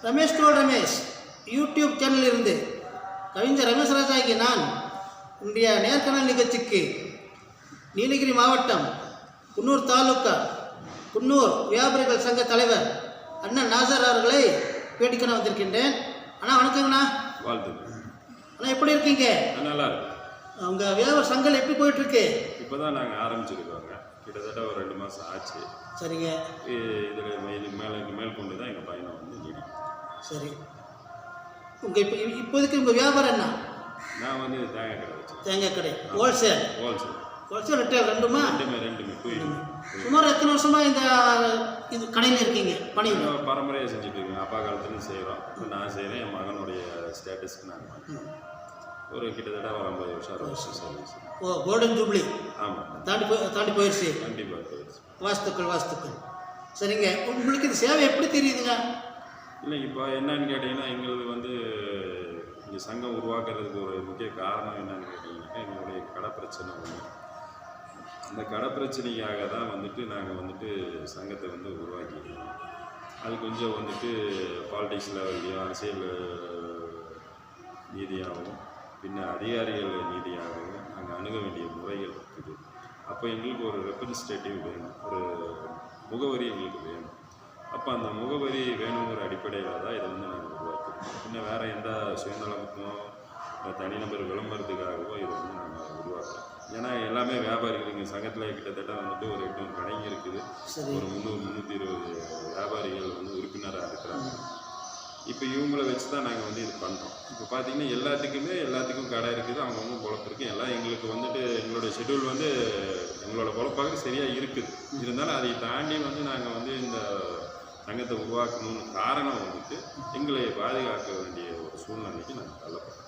Ramesh toll Ramesh YouTube சேனலில் இருந்து கவிஞர் ரமேஷ் ராஜாகி நான் இன்றைய நேர்காணல் நிகழ்ச்சிக்கு நீலகிரி மாவட்டம் குன்னூர் தாலுக்கா குன்னூர் வியாபாரிகள் சங்க தலைவர் அண்ணன் நாசர் அவர்களை பேட்டிக்கான வந்திருக்கின்றேன். அண்ணா வணக்கங்கண்ணா. வாழ்த்துக்கள் அண்ணா, எப்படி இருக்கீங்க? நல்லா இருக்கு. உங்கள் வியாபார சங்கம் எப்படி போயிட்டுருக்கு? இப்போ தான் நாங்கள் ஆரம்பிச்சிருக்கோங்க. கிட்டத்தட்ட ஒரு 2 மாதம் ஆச்சு. சரிங்க. இதுக்கு மேல் கொண்டு தான் எங்கள் பயணம் வந்து நீடிக்கும். சரி, உங்கள் இப்போதைக்கு உங்கள் வியாபாரம் என்ன? நான் வந்து தேங்காய் கடை வச்சு. தேங்காய் கடை ஹோல்சேல் ரிட்டைல் ரெண்டுமே சுமார் எத்தனை வருஷமாக இந்த கடையில் இருக்கீங்க? பணி பரம்பரையாக செஞ்சுட்டு இருக்கேன். அப்பா காலத்துலேருந்து செய்கிறோம். இப்போ நான் செய்கிறேன். என் மகனுடைய ஸ்டேட்டஸ்க்கு நாங்கள் ஒரு கிட்டத்தட்ட ஒரு 50 வருஷம் 60 வருஷம் சர்வீஸ். ஓ, கோல்டன் ஜூப்ளி. ஆமாம், தாண்டி போயிடுச்சு. கண்டிப்பாக போயிடுச்சு. வாஸ்துக்கள். சரிங்க, உங்களுக்கு இந்த சேவை எப்படி தெரியுதுங்க? இல்லை, இப்போ என்னன்னு கேட்டிங்கன்னா, எங்களுக்கு வந்து இங்கே சங்கம் உருவாக்குறதுக்கு ஒரு முக்கிய காரணம் என்னன்னு கேட்டிங்கன்னாக்கா, எங்களுடைய கடை பிரச்சனை ஒன்று. அந்த கடை பிரச்சனைக்காக தான் வந்துட்டு நாங்கள் வந்துட்டு சங்கத்தை வந்து உருவாக்கியிருக்கோம். அது கொஞ்சம் வந்துட்டு பாலிடிக்ஸ் லெவல்லையும் அரசியல் நீதியாகவும் பின்ன அதிகாரிகள் நீதியாகவும் நாங்கள் அணுக வேண்டிய முறைகள் இருக்குது. அப்போ எங்களுக்கு ஒரு ரெப்ரசன்டேட்டிவ் வேணும், ஒரு முகவரி எங்களுக்கு வேணும். அப்போ அந்த முகவரி வேணுங்கிற அடிப்படையில் தான் இதை வந்து நாங்கள் உருவாக்கியிருக்கோம். பின்ன வேறு எந்த சுயநலமுக்கும் தனிநபர் விளம்பரத்துக்காகவோ இதை வந்து நாங்கள் உருவாக்குறோம். ஏன்னா எல்லாமே வியாபாரிகள் இங்கே சங்கத்தில் கிட்டத்தட்ட வந்துட்டு ஒரு 800 கடைங்க இருக்குது. ஒரு 300-320 வியாபாரிகள் வந்து உறுப்பினராக இருக்கிறாங்க. இப்போ இவங்கள வச்சு தான் நாங்கள் வந்து இது பண்ணுறோம். இப்போ பார்த்தீங்கன்னா எல்லாத்துக்கும் கடை இருக்குது, அவங்கவுங்க பொழப்பு இருக்குது. எல்லாம் எங்களுக்கு வந்துட்டு எங்களுடைய ஷெட்யூல் வந்து எங்களோட பொழப்பாக சரியாக இருக்குது. இருந்தாலும் அதை தாண்டி வந்து நாங்கள் வந்து இந்த சங்கத்தை உருவாக்கணும்னு காரணம் வந்துட்டு எங்களை பாதுகாக்க வேண்டிய ஒரு சூழ்நிலைக்கு நாங்கள் தள்ளப்படுறோம்.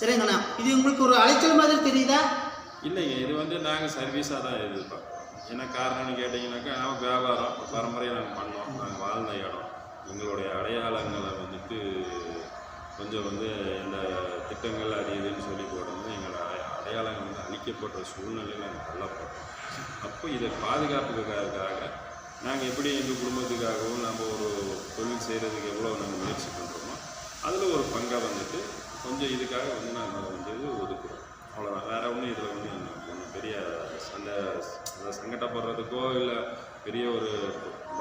சரிங்கண்ணா, இது உங்களுக்கு ஒரு அலைச்சல் மாதிரி தெரியுதா? இல்லைங்க, இது வந்து நாங்கள் சர்வீஸாக தான் எதிர்பார்ப்போம். ஏன்னா காரணம்னு கேட்டிங்கனாக்கா, நம்ம வியாபாரம் பரம்பரையாக நாங்கள் பண்ணோம். நாங்கள் வாழ்ந்த இடம், எங்களுடைய அடையாளங்களை வந்துட்டு கொஞ்சம் வந்து இந்த திட்டங்கள் அது இதுன்னு சொல்லி போடும்போது எங்களோட அடையாளங்கள் வந்து அழிக்கப்படுற சூழ்நிலையில் நாங்கள் தள்ளப்படுறோம். அப்போ இதை பாதுகாப்புக்காக நாங்கள் எப்படி எங்கள் குடும்பத்துக்காகவும் நம்ம ஒரு தொழில் செய்கிறதுக்கு எவ்வளோ நாங்கள் முயற்சி பண்ணுறோமோ அதில் ஒரு பங்காக வந்துட்டு கொஞ்சம் இதுக்காக வந்து நாங்கள் வந்து ஒதுக்குறோம். அவ்வளோதான். வேறு ஒன்றும் இதில் வந்து ஒன்றும் பெரிய சங்கடப்படுறதுக்கோ இல்லை பெரிய ஒரு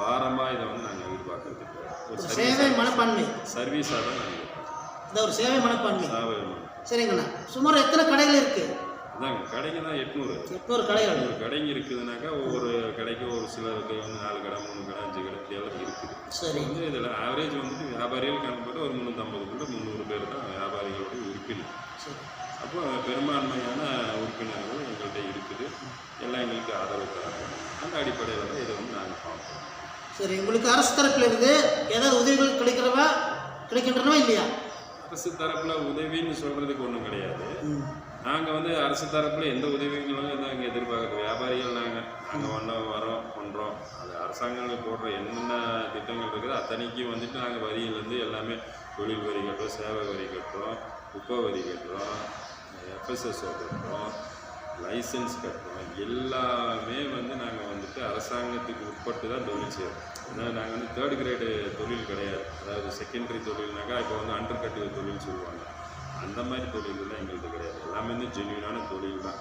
பாரமாக இதை வந்து நாங்கள் எதிர்பார்க்கறதுக்கு ஒரு சேவை மனப்பான்மை சர்வீஸாக தான் நாங்கள் இந்த ஒரு சேவை மனப்பான்மை. சரிங்கண்ணா, சுமார் எத்தனை கடைகள் இருக்குது? அதாங்க, கடைங்க தான் 800 கடைங்க இருக்குதுனாக்கா, ஒவ்வொரு கடைக்கும் ஒரு சிலருக்கு வந்து 4 கடை 3 கடை 5 கடை இப்படியெல்லாம் இருக்குது. சரி, வந்து இதில் ஆவரேஜ் வந்துட்டு வியாபாரிகள் கணக்கு ஒரு 350 பேர் தான் வியாபாரிகளுடைய உறுப்பினர். அப்போ பெரும்பான்மையான உறுப்பினர்கள் எங்கள்கிட்ட இருக்குது. எல்லாம் எங்களுக்கு ஆதரவு தராங்க. அந்த அடிப்படையில் தான் இதை வந்து நாங்கள் பார்ப்போம். சரி, உங்களுக்கு அரசு தரப்பில் இருந்து ஏதாவது உதவிகள் கிடைக்கின்றனவா இல்லையா? அரசு தரப்பில் உதவின்னு சொல்கிறதுக்கு ஒன்றும் கிடையாது. நாங்கள் வந்து அரசு தரப்பில் எந்த உதவிகளும் நாங்கள் எதிர்பார்க்குறது வியாபாரிகள் நாங்கள் வரோம் பண்ணுறோம். அது அரசாங்கம் போடுற என்னென்ன திட்டங்கள் இருக்குது அத்தனைக்கும் வந்துட்டு நாங்கள் வரியிலேருந்து எல்லாமே தொழில் வரி கட்டுறோம், சேவை வரி கட்டுறோம், குப்பை வரி கட்டுறோம், எஃப்எஸ்எஸ்ஓ கட்டுறோம், லைசன்ஸ் கட்டுறோம். எல்லாமே வந்து நாங்கள் வந்துட்டு அரசாங்கத்துக்கு உட்பட்டு தான் தொழில் செய்கிறோம். அதாவது நாங்கள் வந்து 3rd கிரேடு தொழில் கிடையாது. அதாவது செகண்டரி தொழில்னாக்கா இப்போ வந்து அண்டர் கட்டு தொழில் சொல்லுவாங்க. அந்த மாதிரி தொழில்கள் எங்களுக்கு கிடையாது. எல்லாமே வந்து ஜென்யூனான தொழில் தான்.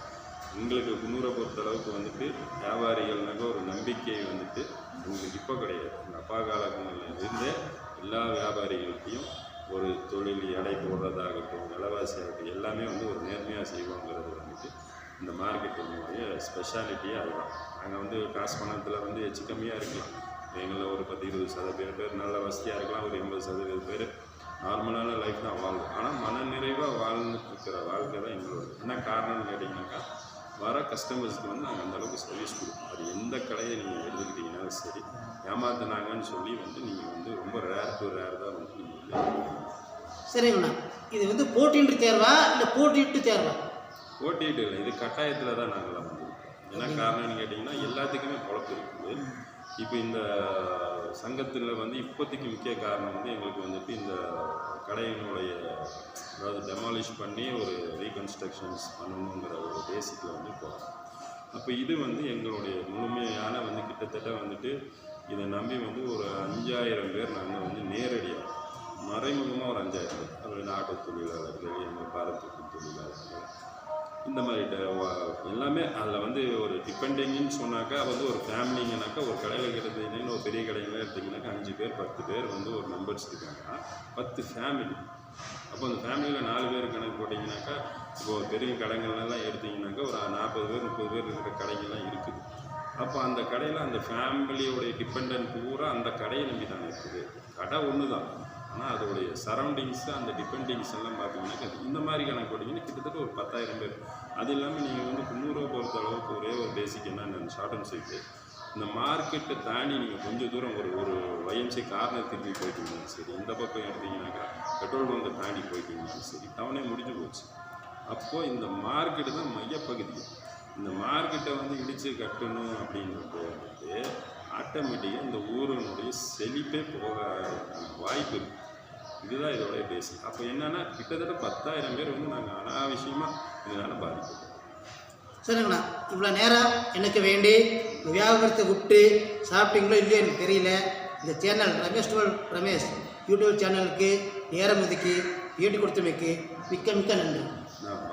எங்களுக்கு குன்னூரை பொறுத்தளவுக்கு வந்துட்டு வியாபாரிகள்னாக்க ஒரு நம்பிக்கை வந்துட்டு உங்களுக்கு இப்போ கிடையாது. எங்கள் அப்பா காலங்களிலிருந்து எல்லா வியாபாரிகள்கிட்டையும் ஒரு தொழில் எடை போடுறதாகட்டும், விலைவாசி ஆகட்டும், எல்லாமே வந்து ஒரு நேர்மையாக செய்வோங்கிறது வந்துட்டு இந்த மார்க்கெட்டினுடைய ஸ்பெஷாலிட்டியாக அதுதான். நாங்கள் வந்து காசு பணத்தில் வந்து எச்சு கம்மியாக இருக்கலாம். எங்களில் ஒரு 10-20% பேர் நல்ல வசதியாக இருக்கலாம். ஒரு 80% பேர் நார்மலான லைஃப் தான் வாழ்வோம். ஆனால் மனநிறைவாக வாழ்ந்துட்டு இருக்கிற வாழ்க்கை தான் எங்களோட. என்ன காரணம்னு கேட்டிங்கனாக்கா, வர கஸ்டமர்ஸ்க்கு வந்து நாங்கள் அந்தளவுக்கு சர்வீஸ் கொடுப்போம். அது எந்த கடையை நீங்கள் எடுத்துக்கிட்டிங்கனாலும் சரி, ஏமாத்தினாங்கன்னு சொல்லி வந்து நீங்கள் வந்து ரொம்ப ரேர் தான் வந்து நீங்கள். சரிங்கண்ணா, இது வந்து போட்டியின்றி தேர்வா இல்லை போட்டியிட்டு தேர்வா? போட்டிட்டு இல்லை, இது கட்டாயத்தில் தான் நாங்களாம் வந்துருக்கோம். என்ன காரணம்னு கேட்டிங்கன்னா, எல்லாத்துக்குமே பொழப்பு இருக்குது. இப்போ இந்த சங்கத்தில் வந்து இப்போதைக்கு முக்கிய காரணம் வந்து எங்களுக்கு வந்துட்டு இந்த கடையினுடைய அதாவது டெமாலிஷ் பண்ணி ஒரு ரீகன்ஸ்ட்ரக்ஷன்ஸ் பண்ணணுங்கிற ஒரு பேசிக்கில் வந்து போகிறோம். அப்போ இது வந்து எங்களுடைய முழுமையான வந்து கிட்டத்தட்ட வந்துட்டு இதை நம்பி வந்து ஒரு 5000 பேர் நாங்கள் வந்து நேரடியாக ஆட்டோ தொழிலாளர்கள், எங்கள் பாரத்துக்கு தொழிலாளர்கள், இந்த மாதிரி எல்லாமே அதில் வந்து ஒரு டிபெண்டிங்னு சொன்னாக்கா வந்து ஒரு ஃபேமிலிங்கனாக்கா ஒரு கடையில் கிட்டத்தட்ட ஒரு பெரிய கடையில் எடுத்திங்கனாக்கா 5 பேர் 10 பேர் வந்து ஒரு மெம்பர்ஸ் இருக்காங்கன்னா 10 ஃபேமிலி. அப்போ அந்த ஃபேமிலியில் 4 பேர் கணக்கு போட்டிங்கனாக்கா இப்போது பெரிய கடைகள்லாம் எடுத்திங்கனாக்கா ஒரு 40 பேர் 30 பேர் இருக்கிற கடைகள்லாம் இருக்குது. அப்போ அந்த கடையில் அந்த ஃபேமிலியோடைய டிபெண்ட் பூரா அந்த கடையை நம்பி தானே இருக்குது. கடை ஒன்று தான், ஆனால் அதோடைய சரௌண்டிங்ஸு அந்த டிபெண்டிங்ஸ் எல்லாம் பார்த்தீங்கன்னாக்கா இந்த மாதிரி கணக்கு போட்டிங்கன்னா கிட்டத்தட்ட ஒரு 10,000 பேர். அது இல்லாமல் நீங்கள் வந்து குன்னூரை பொறுத்த அளவுக்கு ஒரே ஒரு பேசிக் என்ன ஷார்ட் அண்ட் ஸ்வீட்டு, இந்த மார்க்கெட்டை தாண்டி நீங்கள் கொஞ்சம் தூரம் ஒரு YMCA கார்னர் திரும்பி போயிட்டீங்கன்னாலும் சரி, இந்த பக்கம் எடுத்திங்கனாக்கா பெட்ரோல் பங்கை தாண்டி போயிட்டீங்கன்னாலும் சரி, டவுனே முடிஞ்சு போச்சு. அப்போது இந்த மார்க்கெட்டு தான் மையப்பகுதி. இந்த மார்க்கெட்டை வந்து இடித்து கட்டணும் அப்படின்றப்போ வந்து ஆட்டோமேட்டிக்காக இந்த ஊரினுடைய செழிப்பே போக வாய்ப்பு இருக்குது. இதுதான் இதோடைய பேசிக். அப்போ என்னென்னா கிட்டத்தட்ட 10,000 பேர் வந்து நாங்கள் அனாவசியமாக இதனால் பாதிப்போம். சரிங்கண்ணா, இவ்வளோ நேரம் எனக்கு வேண்டி வியாபாரத்தை விட்டு சாப்பிட்டீங்களோ இல்லையோ எனக்கு தெரியல. இந்த சேனல் ரமேஷ் யூடியூப் சேனலுக்கு நேரம் ஒதுக்கி பேட்டி கொடுத்தமைக்கு மிக்க நன்றி. நான்